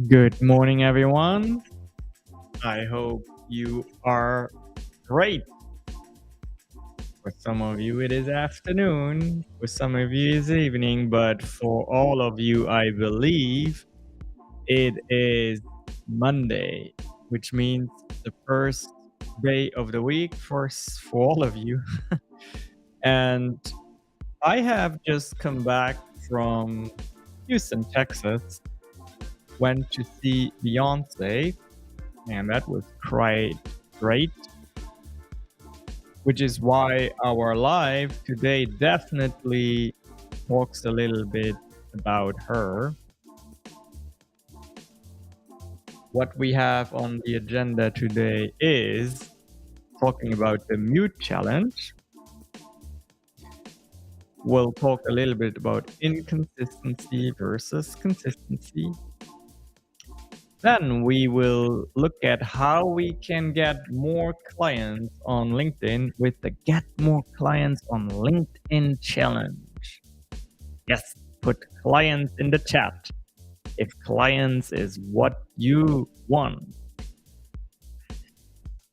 Good morning, everyone. I hope you are great. For some of you, it is afternoon. For some of you, it's evening. But for all of you, I believe it is Monday, which means the first day of the week for all of you. And I have just come back from Houston, Texas. Went to see Beyonce, and that was quite great. Which is why our live today definitely talks a little bit about her. What we have on the agenda today is talking about the mute challenge. We'll talk a little bit about inconsistency versus consistency. Then we will look at how we can get more clients on LinkedIn with the Get More Clients on LinkedIn challenge. Yes, put clients in the chat if clients is what you want.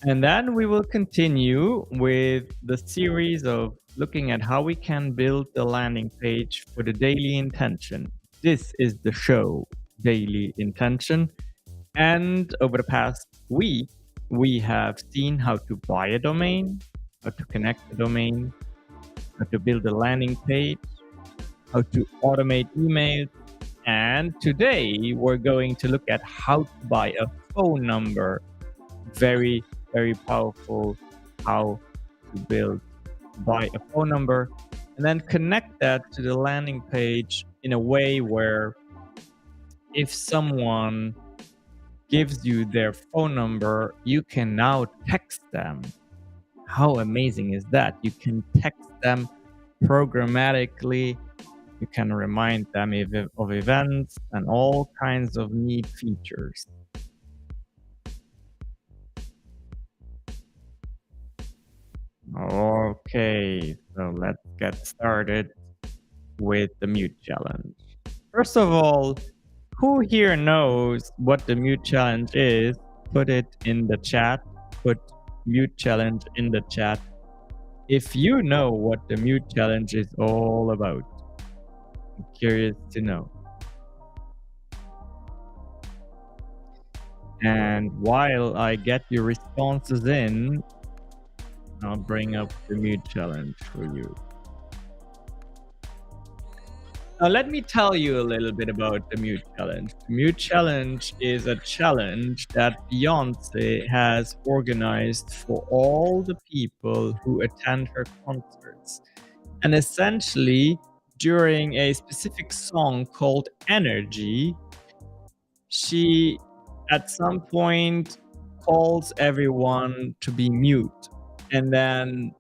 And then we will continue with the series of looking at how we can build the landing page for the daily intention. This is the show, Daily Intention. And over the past week, we have seen how to buy a domain, how to connect a domain, how to build a landing page, how to automate emails. And today we're going to look at how to buy a phone number. Very, very powerful how to buy a phone number, and then connect that to the landing page in a way where if someone gives you their phone number, you can now text them. How amazing is that? You can text them programmatically. You can remind them of events and all kinds of neat features. Okay, so let's get started with the mute challenge. First of all, who here knows what the mute challenge is? Put it in the chat. Put mute challenge in the chat if you know what the mute challenge is all about. I'm curious to know. And while I get your responses in, I'll bring up the mute challenge for you. Now, let me tell you a little bit about the Mute Challenge. The Mute Challenge is a challenge that Beyonce has organized for all the people who attend her concerts. And essentially, during a specific song called Energy, she at some point calls everyone to be mute. And then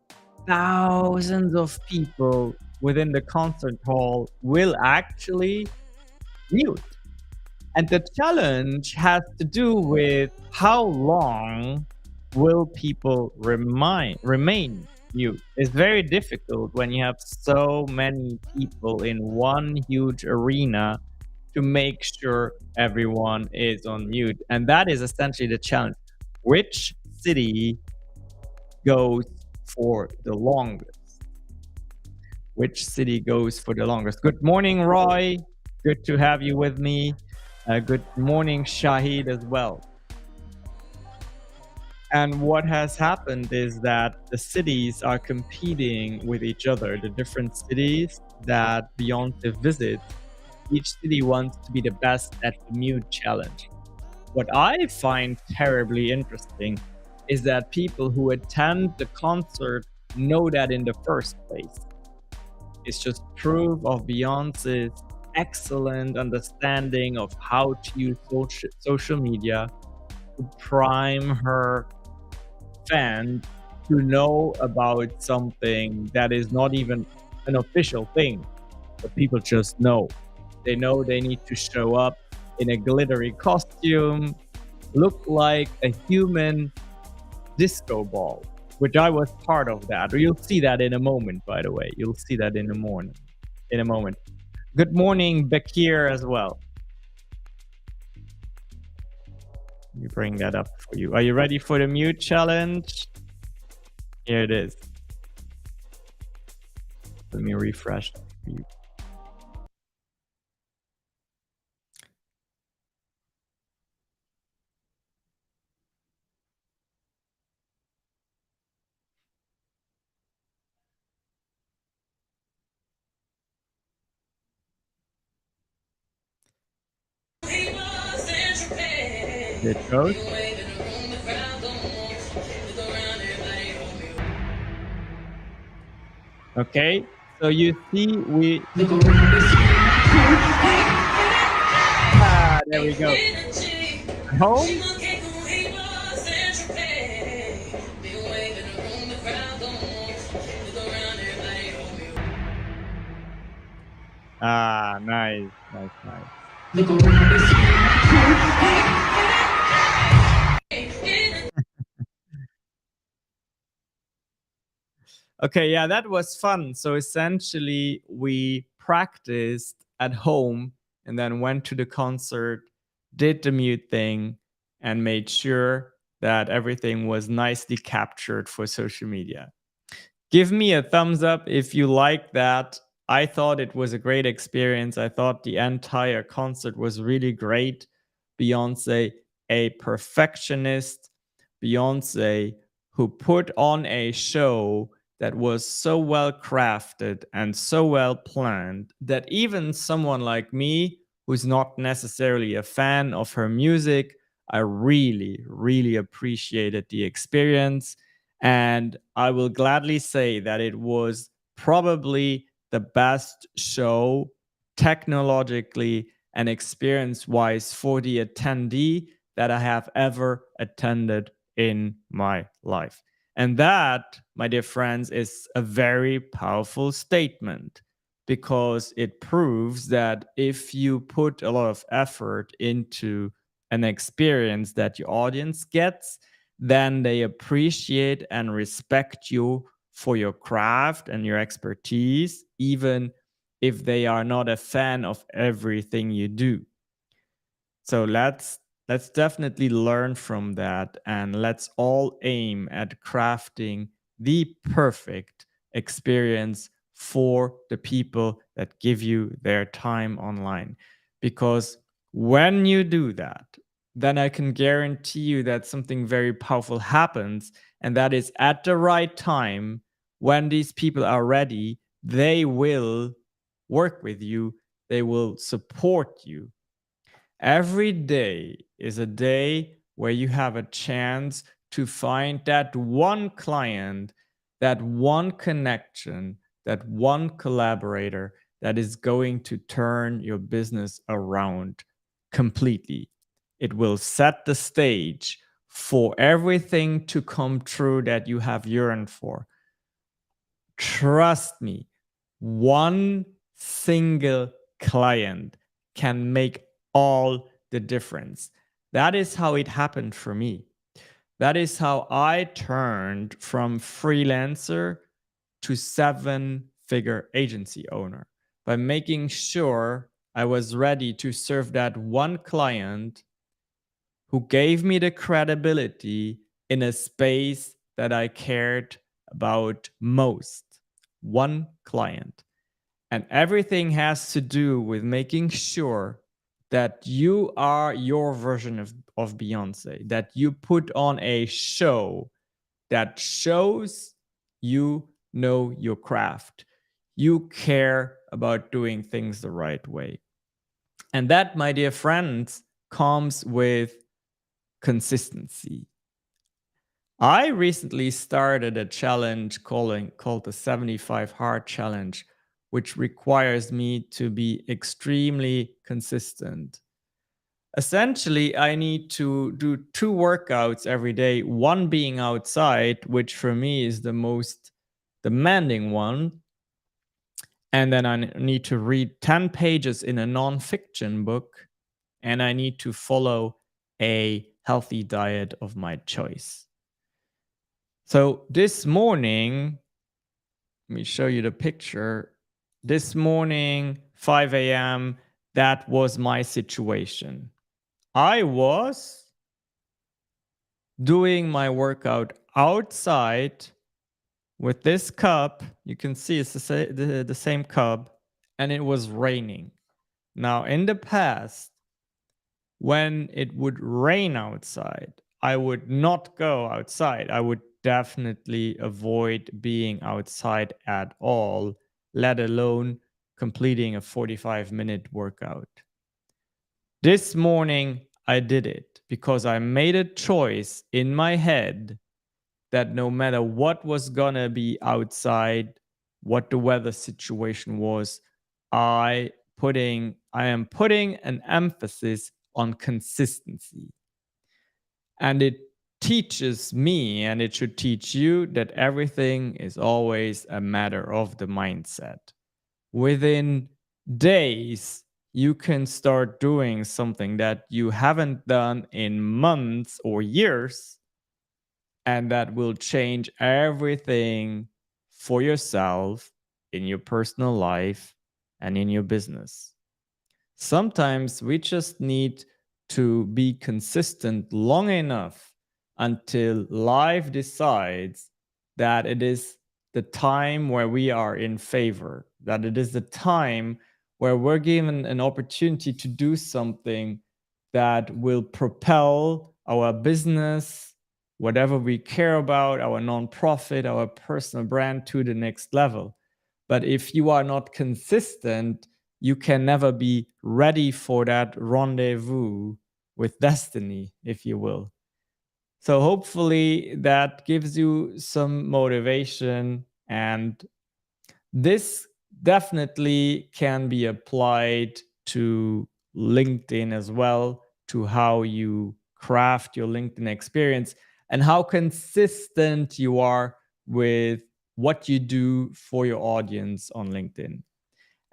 thousands of people within the concert hall will actually mute. And the challenge has to do with how long will people remain mute. It's very difficult when you have so many people in one huge arena to make sure everyone is on mute. And that is essentially the challenge. Which city goes for the longest? Which city goes for the longest? Good morning, Roy. Good to have you with me. Good morning, Shahid, as well. And what has happened is that the cities are competing with each other. The different cities that Beyonce visits, each city wants to be the best at the mute challenge. What I find terribly interesting is that people who attend the concert know that in the first place. It's just proof of Beyonce's excellent understanding of how to use social media to prime her fans to know about something that is not even an official thing, but people just know. They know they need to show up in a glittery costume, look like a human disco ball, which I was part of that. You'll see that in a moment, by the way. You'll see that in a moment. Good morning, Bakir, as well. Let me bring that up for you. Are you ready for the mute challenge? Here it is. Let me refresh for you. Here it goes. Okay, so you see there we go. Home. Nice. Okay, yeah, that was fun. So essentially, we practiced at home and then went to the concert, did the mute thing, and made sure that everything was nicely captured for social media. Give me a thumbs up if you like that. I thought it was a great experience. I thought the entire concert was really great. Beyonce, a perfectionist, Beyonce, who put on a show that was so well crafted and so well planned that even someone like me, who's not necessarily a fan of her music, I really, really appreciated the experience. And I will gladly say that it was probably the best show technologically and experience wise for the attendee that I have ever attended in my life. And that, my dear friends, is a very powerful statement because it proves that if you put a lot of effort into an experience that your audience gets, then they appreciate and respect you for your craft and your expertise, even if they are not a fan of everything you do. So let's definitely learn from that, and let's all aim at crafting the perfect experience for the people that give you their time online. Because when you do that, then I can guarantee you that something very powerful happens, and that is at the right time, when these people are ready, they will work with you, they will support you. Every day is a day where you have a chance to find that one client, that one connection, that one collaborator that is going to turn your business around completely. It will set the stage for everything to come true that you have yearned for. Trust me, one single client can make all the difference. That is how it happened for me. That is how I turned from freelancer to seven-figure agency owner, by making sure I was ready to serve that one client who gave me the credibility in a space that I cared about most. One client. And everything has to do with making sure that you are your version of Beyonce, that you put on a show that shows you know your craft. You care about doing things the right way. And that, my dear friends, comes with consistency. I recently started a challenge called the 75 Hard Challenge, which requires me to be extremely consistent. Essentially, I need to do 2 workouts every day, one being outside, which for me is the most demanding one. And then I need to read 10 pages in a nonfiction book, and I need to follow a healthy diet of my choice. So this morning, let me show you the picture. This morning, 5 a.m., that was my situation. I was doing my workout outside with this cup. You can see it's the same cup, and it was raining. Now, in the past, when it would rain outside, I would not go outside. I would definitely avoid being outside at all, let alone completing a 45-minute workout. This morning, I did it because I made a choice in my head that no matter what was gonna be outside, what the weather situation was, I am putting an emphasis on consistency. And it teaches me, and it should teach you, that everything is always a matter of the mindset. Within days, you can start doing something that you haven't done in months or years, and that will change everything for yourself in your personal life and in your business. Sometimes we just need to be consistent long enough until life decides that it is the time where we are in favor, that it is the time where we're given an opportunity to do something that will propel our business, whatever we care about, our nonprofit, our personal brand, to the next level. But if you are not consistent, you can never be ready for that rendezvous with destiny, if you will. So hopefully that gives you some motivation, and this definitely can be applied to LinkedIn as well, to how you craft your LinkedIn experience and how consistent you are with what you do for your audience on LinkedIn.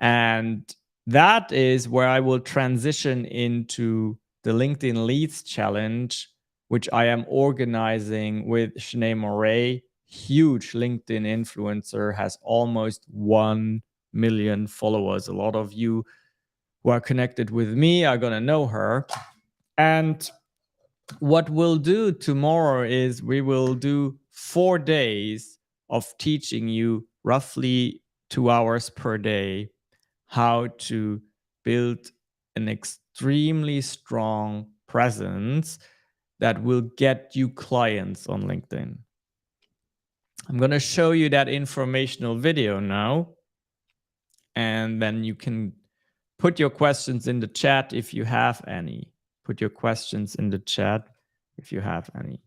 And that is where I will transition into the LinkedIn Leads Challenge, which I am organizing with Shanae Moray, huge LinkedIn influencer, has almost 1 million followers. A lot of you who are connected with me are going to know her. And what we'll do tomorrow is we will do 4 days of teaching you roughly 2 hours per day how to build an extremely strong presence that will get you clients on LinkedIn. I'm going to show you that informational video now, and then you can put your questions in the chat if you have any. Put your questions in the chat if you have any.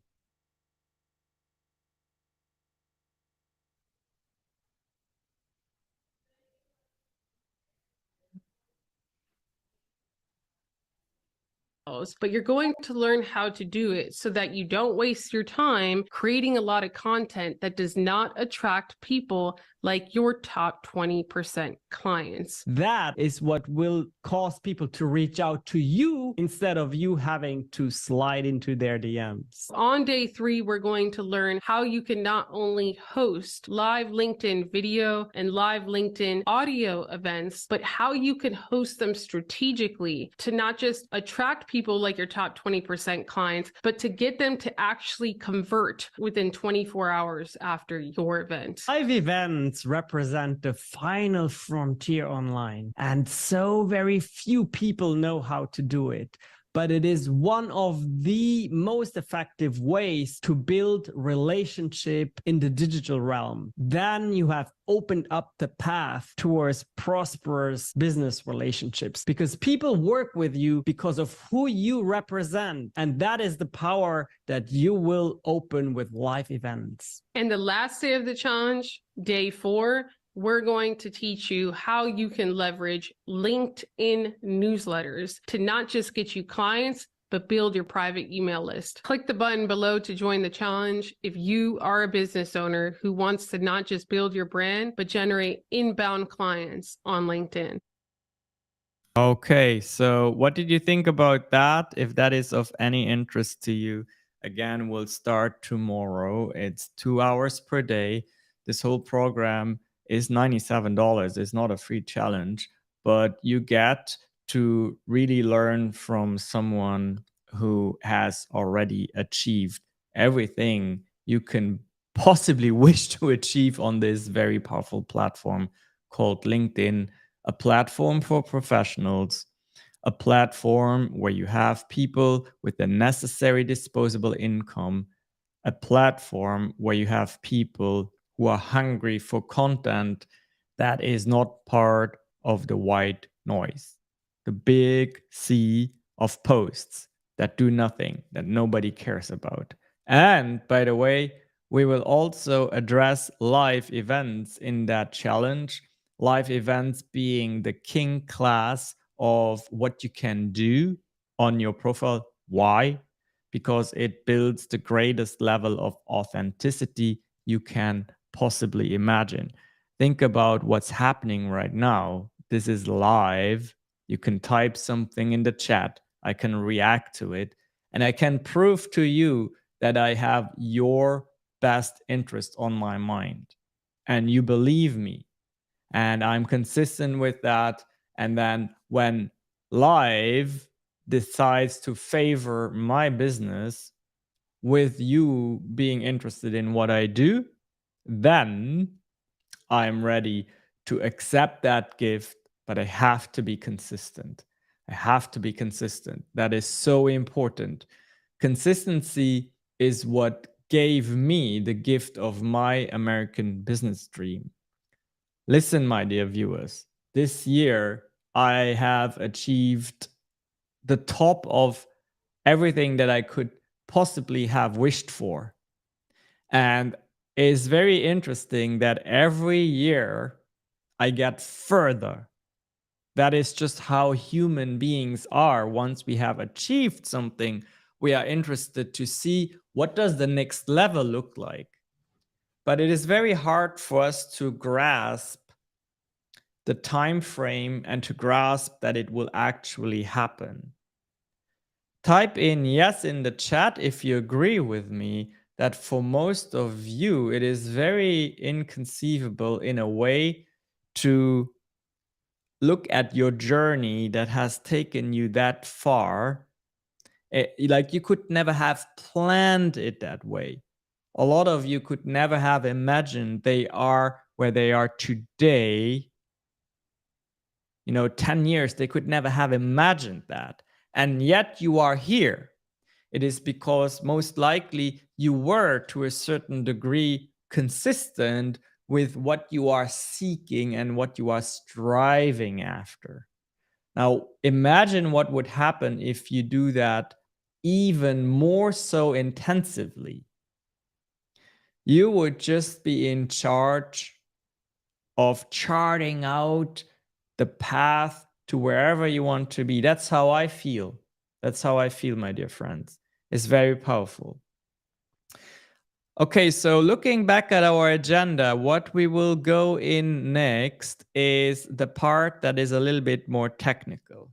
But you're going to learn how to do it so that you don't waste your time creating a lot of content that does not attract people like your top 20% clients. That is what will cause people to reach out to you instead of you having to slide into their DMs. On day 3, we're going to learn how you can not only host live LinkedIn video and live LinkedIn audio events, but how you can host them strategically to not just attract people like your top 20% clients, but to get them to actually convert within 24 hours after your event. Live events represent the final frontier online, and so very few people know how to do it. But it is one of the most effective ways to build relationship in the digital realm. Then you have opened up the path towards prosperous business relationships, because people work with you because of who you represent. And that is the power that you will open with live events. And the last day of the challenge, day 4, we're going to teach you how you can leverage LinkedIn newsletters to not just get you clients, but build your private email list. Click the button below to join the challenge if you are a business owner who wants to not just build your brand, but generate inbound clients on LinkedIn. Okay, so what did you think about that? If that is of any interest to you, again, we'll start tomorrow. It's 2 hours per day. This whole program is $97. It's not a free challenge, but you get to really learn from someone who has already achieved everything you can possibly wish to achieve on this very powerful platform called LinkedIn, a platform for professionals, a platform where you have people with the necessary disposable income, a platform where you have people who are hungry for content that is not part of the white noise, the big sea of posts that do nothing, that nobody cares about. And by the way, we will also address live events in that challenge, live events being the king class of what you can do on your profile. Why? Because it builds the greatest level of authenticity you can possibly imagine. Think about what's happening right now. This is live. You can type something in the chat. I can react to it. And I can prove to you that I have your best interest on my mind. And you believe me. And I'm consistent with that. And then when live decides to favor my business with you being interested in what I do, then I'm ready to accept that gift, but I have to be consistent. I have to be consistent. That is so important. Consistency is what gave me the gift of my American business dream. Listen, my dear viewers, this year I have achieved the top of everything that I could possibly have wished for. And it's very interesting that every year I get further. That is just how human beings are. Once we have achieved something, we are interested to see what does the next level look like. But it is very hard for us to grasp the time frame and to grasp that it will actually happen. Type in yes in the chat if you agree with me that for most of you, it is very inconceivable in a way to look at your journey that has taken you that far. Like you could never have planned it that way. A lot of you could never have imagined they are where they are today. 10 years, they could never have imagined that. And yet you are here. It is because most likely you were, to a certain degree, consistent with what you are seeking and what you are striving after. Now, imagine what would happen if you do that even more so intensively. You would just be in charge of charting out the path to wherever you want to be. That's how I feel. That's how I feel, my dear friends. It's very powerful. Okay, so looking back at our agenda, what we will go in next is the part that is a little bit more technical.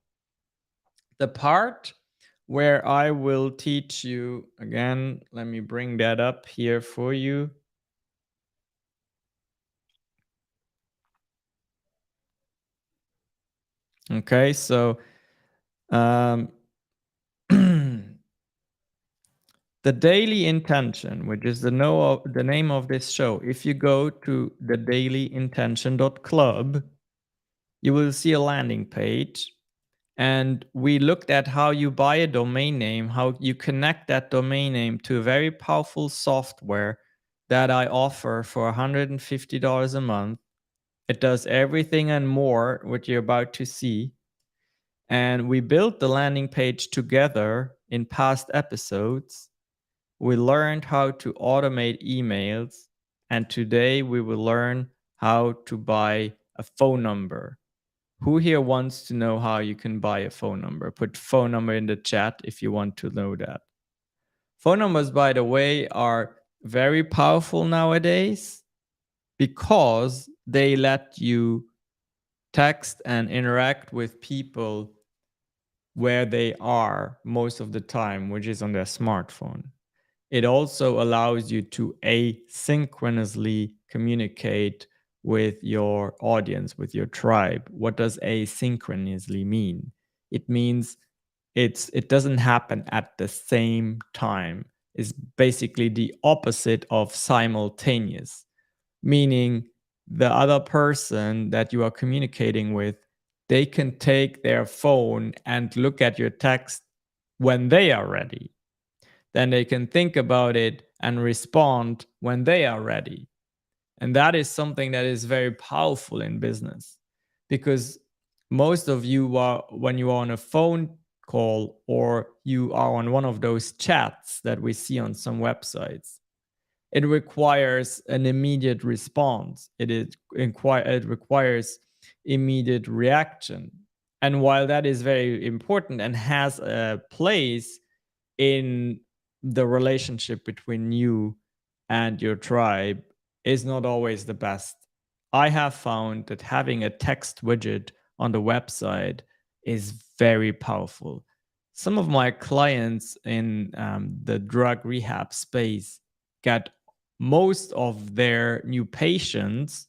The part where I will teach you, again, let me bring that up here for you. Okay, so the daily intention, which is the name of this show, if you go to thedailyintention.club, you will see a landing page. And we looked at how you buy a domain name, how you connect that domain name to a very powerful software that I offer for $150 a month. It does everything and more, what you're about to see. And we built the landing page together in past episodes. We learned how to automate emails. And today we will learn how to buy a phone number. Who here wants to know how you can buy a phone number? Put phone number in the chat if you want to know that. Phone numbers, by the way, are very powerful nowadays because they let you text and interact with people where they are most of the time, which is on their smartphone. It also allows you to asynchronously communicate with your audience, with your tribe. What does asynchronously mean? It means it doesn't happen at the same time. is basically the opposite of simultaneous, meaning the other person that you are communicating with, they can take their phone and look at your text when they are ready. Then they can think about it and respond when they are ready. And that is something that is very powerful in business, because most of you are, when you are on a phone call or you are on one of those chats that we see on some websites, it requires an immediate response. It requires immediate reaction. And while that is very important and has a place in the relationship between you and your tribe, is not always the best. I have found that having a text widget on the website is very powerful. Some of my clients in the drug rehab space get most of their new patients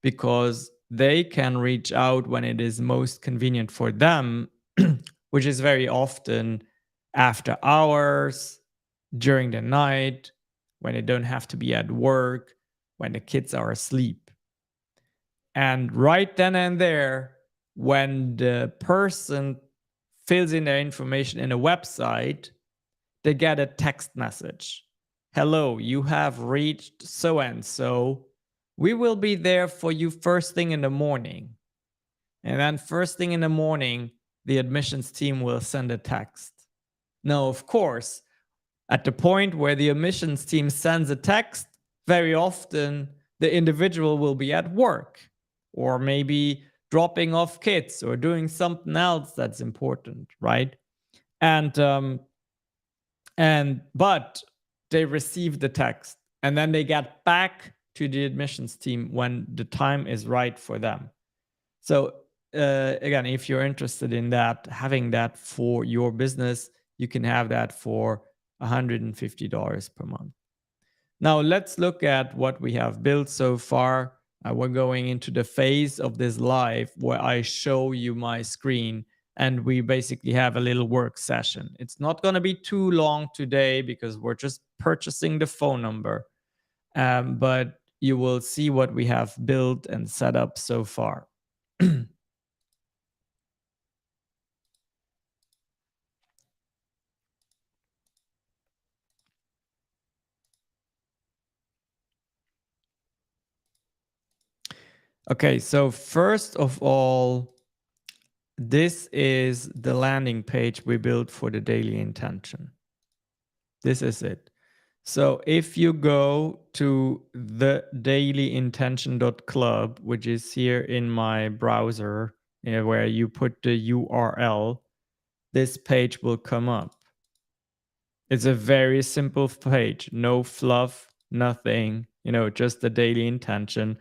because they can reach out when it is most convenient for them, which is very often after hours, during the night, when they don't have to be at work, when the kids are asleep. And right then and there, when the person fills in their information in a website, they get a text message. Hello, you have reached so and so. We will be there for you first thing in the morning. And then first thing in the morning, the admissions team will send a text. Now, of course, at the point where the admissions team sends a text, very often the individual will be at work or maybe dropping off kids or doing something else that's important, right? But they receive the text and then they get back to the admissions team when the time is right for them. So again, if you're interested in that, having that for your business, you can have that for $150 per month. Now let's look at what we have built so far. We're going into the phase of this live where I show you my screen and we basically have a little work session. It's not going to be too long today because we're just purchasing the phone number, but you will see what we have built and set up so far. Okay, so first of all, this is the landing page we built for the daily intention. This is it. So if you go to the dailyintention.club, which is here in my browser, where you put the URL, this page will come up. It's a very simple page, no fluff, nothing, just the daily intention,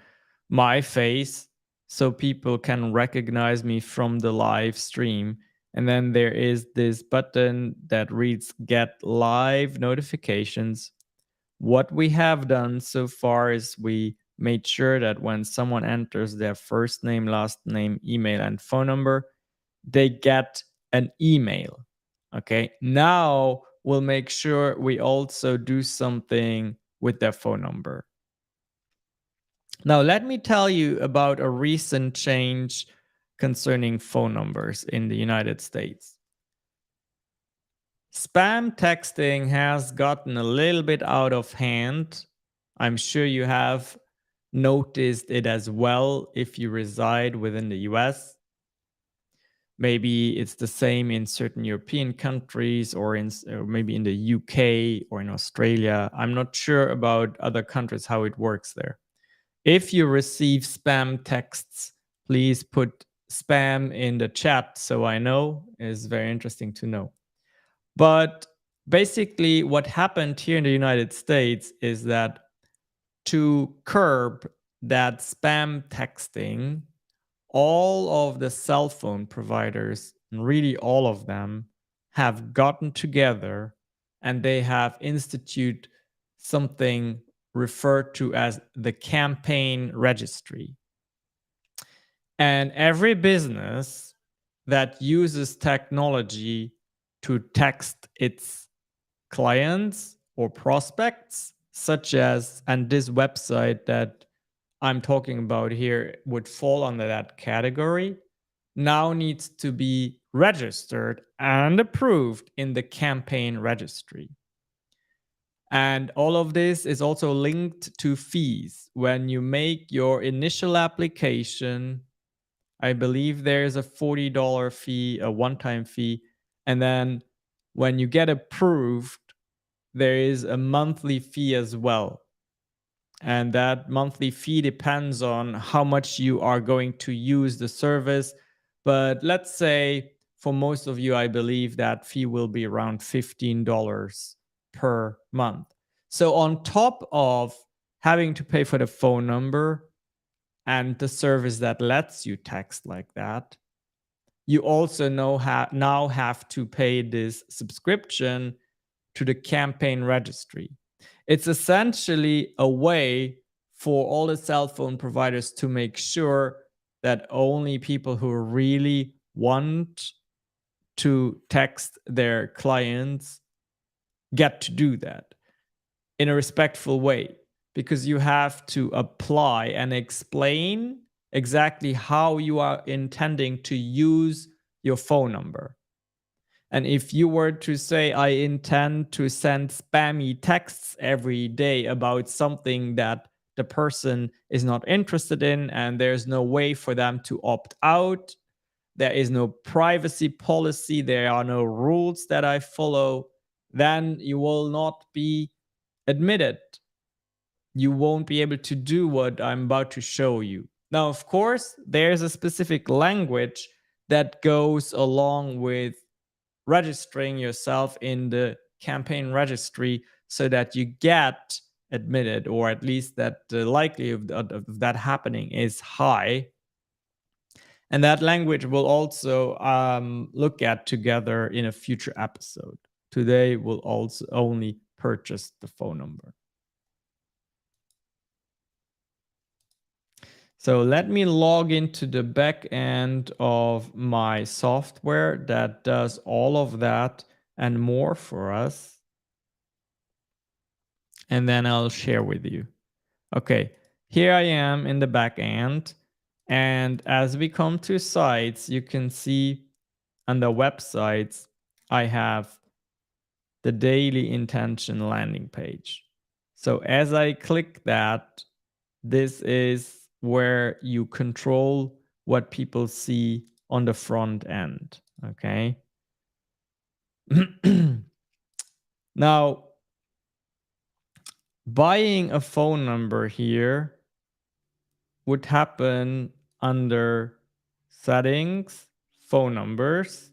my face, so people can recognize me from the live stream. And then there is this button that reads Get Live Notifications. What we have done so far is we made sure that when someone enters their first name, last name, email, and phone number, they get an email. Okay, now we'll make sure we also do something with their phone number. Now, let me tell you about a recent change concerning phone numbers in the United States. Spam texting has gotten a little bit out of hand. I'm sure you have noticed it as well if you reside within the US. Maybe it's the same in certain European countries or maybe in the UK or in Australia. I'm not sure about other countries, how it works there. If you receive spam texts, please put spam in the chat so I know. It's very interesting to know. But basically what happened here in the United States is that to curb that spam texting, all of the cell phone providers, and really all of them, have gotten together and they have instituted something referred to as the campaign registry. And every business that uses technology to text its clients or prospects, such as, and this website that I'm talking about here would fall under that category, now needs to be registered and approved in the campaign registry. And all of this is also linked to fees. When you make your initial application, I believe there's a $40 fee, a one-time fee. And then when you get approved, there is a monthly fee as well. And that monthly fee depends on how much you are going to use the service. But let's say for most of you, I believe that fee will be around $15 per month. So on top of having to pay for the phone number and the service that lets you text like that, you also now have to pay this subscription to the campaign registry. It's essentially a way for all the cell phone providers to make sure that only people who really want to text their clients get to do that in a respectful way, because you have to apply and explain exactly how you are intending to use your phone number. And if you were to say, I intend to send spammy texts every day about something that the person is not interested in, and there's no way for them to opt out, there is no privacy policy, there are no rules that I follow, then you will not be admitted. You won't be able to do what I'm about to show you. Now, of course, there's a specific language that goes along with registering yourself in the campaign registry so that you get admitted, or at least that the likelihood of that happening is high. And that language we'll also look at together in a future episode. Today, we'll also only purchase the phone number. So let me log into the back end of my software that does all of that and more for us. And then I'll share with you. Okay, here I am in the back end. And as we come to sites, you can see under websites, I have the daily intention landing page. So as I click that, this is where you control what people see on the front end, okay? Now, buying a phone number here would happen under settings, phone numbers,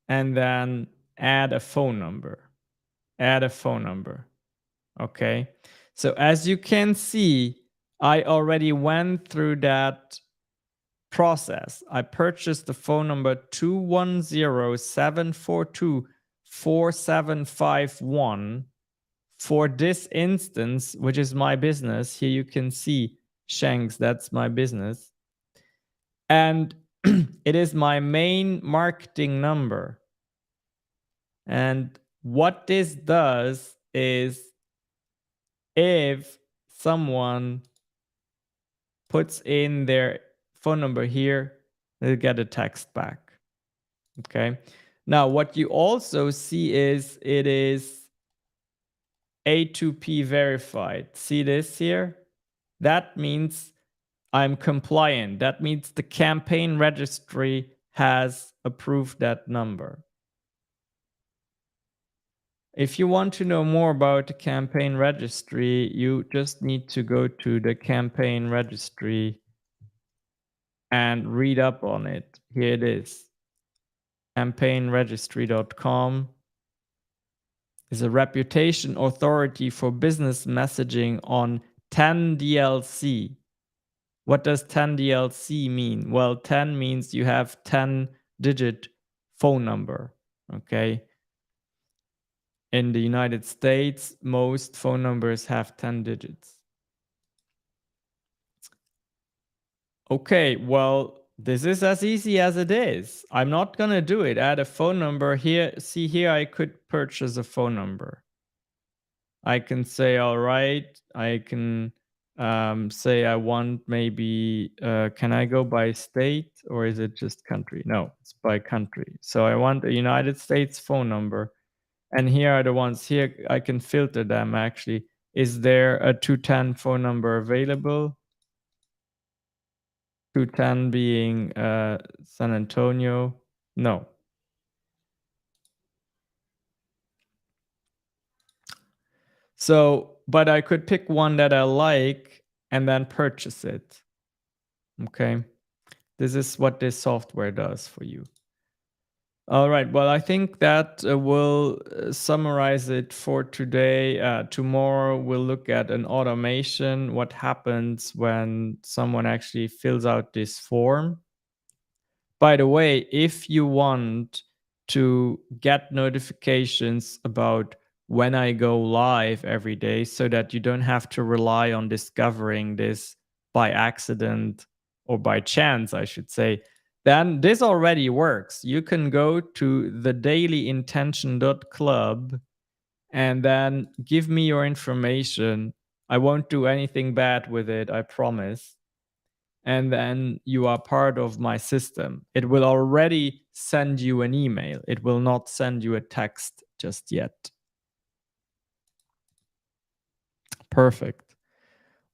and then add a phone number, okay? So as you can see, I already went through that process. I purchased the phone number 210-742-4751 for this instance, which is my business. Here you can see Shanks, that's my business. And it is my main marketing number. And what this does is, if someone puts in their phone number here, they'll get a text back. Okay. Now, what you also see is it is A2P verified. See this here? That means I'm compliant. That means the campaign registry has approved that number. If you want to know more about the campaign registry, you just need to go to the campaign registry and read up on it. Here it is. Campaignregistry.com is a reputation authority for business messaging on 10DLC. What does 10DLC mean? Well, 10 means you have 10-digit phone number, okay? In the United States, most phone numbers have 10 digits. Okay, well, this is as easy as it is. I'm not gonna do it. Add a phone number here. See here, I could purchase a phone number. I can say, all right, I can say I want maybe, can I go by state or is it just country? No, it's by country. So I want a United States phone number. And here are the ones here. I can filter them actually. Is there a 210 phone number available? 210 being San Antonio? No. So, but I could pick one that I like and then purchase it. Okay. This is what this software does for you. All right. Well, I think that will summarize it for today. Tomorrow, we'll look at an automation, what happens when someone actually fills out this form. By the way, if you want to get notifications about when I go live every day so that you don't have to rely on discovering this by accident or by chance, I should say, then this already works. You can go to thedailyintention.club and then give me your information. I won't do anything bad with it, I promise. And then you are part of my system. It will already send you an email. It will not send you a text just yet. Perfect.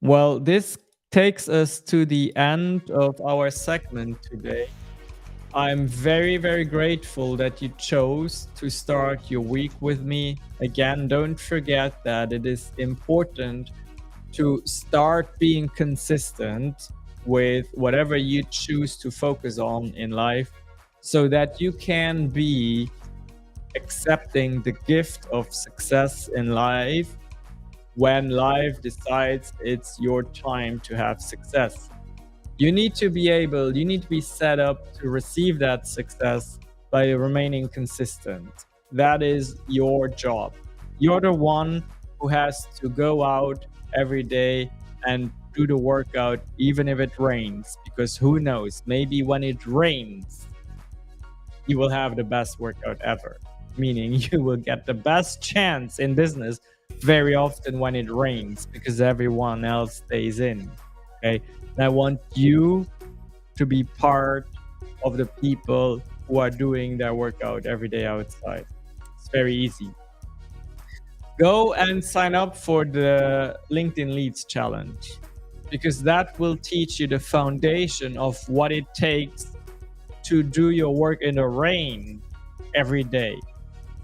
Well, this takes us to the end of our segment today. I'm very, very grateful that you chose to start your week with me. Again, don't forget that it is important to start being consistent with whatever you choose to focus on in life so that you can be accepting the gift of success in life when life decides it's your time to have success. You need to be set up to receive that success by remaining consistent. That is your job. You're the one who has to go out every day and do the workout, even if it rains, because who knows, maybe when it rains, you will have the best workout ever, meaning you will get the best chance in business very often when it rains because everyone else stays in. Okay. And I want you to be part of the people who are doing their workout every day outside. It's very easy. Go and sign up for the LinkedIn Leads Challenge because that will teach you the foundation of what it takes to do your work in the rain every day.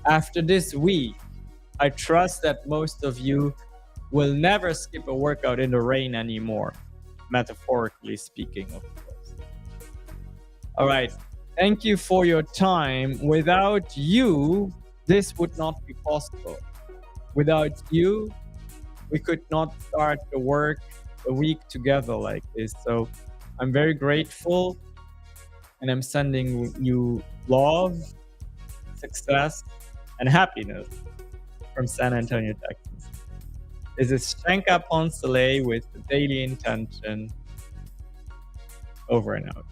After this week, I trust that most of you will never skip a workout in the rain anymore, metaphorically speaking, of course. All right. Thank you for your time. Without you, this would not be possible. Without you, we could not start the week together like this. So I'm very grateful and I'm sending you love, success, and happiness from San Antonio, Texas. This is Shenka Poncelé with the Daily Intention. Over and out.